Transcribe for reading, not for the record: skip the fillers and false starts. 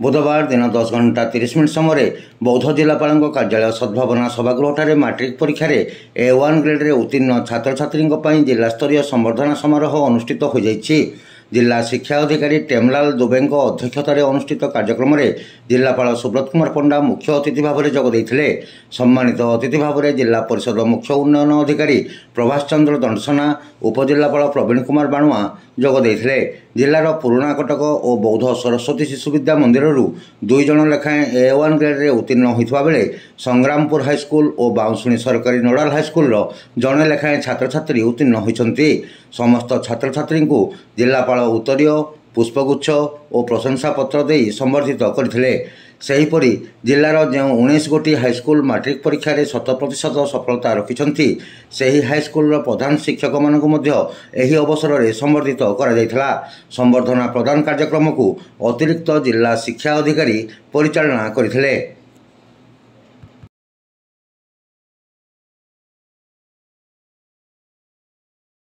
बुधवार दिन 10:30 समय बौद्ध जिलापाल कार्यालय सद्भावना सभागृह मैट्रिक परीक्षा A1 ग्रेड उत्तीर्ण छात्र छात्री जिलास्तरीय संबर्धना समारोह अनुष्ठित हो जाइछि। जिला शिक्षा अधिकारी टेमलाल दुबे अध्यक्षतार अनुष्ठित कार्यक्रम में जिलापाल सुब्रत कुमार पंडा मुख्य अतिथि भाव में जोगदे। सम्मानित अतिथि भाव में जिला परिषद मुख्य उन्नयन अधिकारी प्रभाष चंद्र दंडसना, उपजिलापाल प्रवीण कुमार बाणुआ जोगदे। जिलार पुराणा कटक और बौद्ध सरस्वती शिशु विद्या मंदिर 2 जन लेखाएं A1 ग्रेड उत्तीर्ण होता बेले संग्रामपुर हाईस्कल और बाउंशुणी सरकारी नोडाल हाईस्कल जड़े लेखाएं छात्र छात्री उत्तीर्ण होती। समस्त छात्र छात्री को जिलापाल उत्तरीय पुष्पगुच्छ और प्रशंसा पत्र दे संबर्धित करथिले। सेहीपरि जिलार जो 19 गोटी हाईस्कल मैट्रिक परीक्षा 100% सफलता रखिछंती सेही हाईस्कल प्रधान शिक्षक मानकु मध्य एही अवसर में संबर्धित करा जायथिला। संबर्धना प्रदान कार्यक्रम को अतिरिक्त जिला शिक्षा अधिकारी परिचालना करथिले।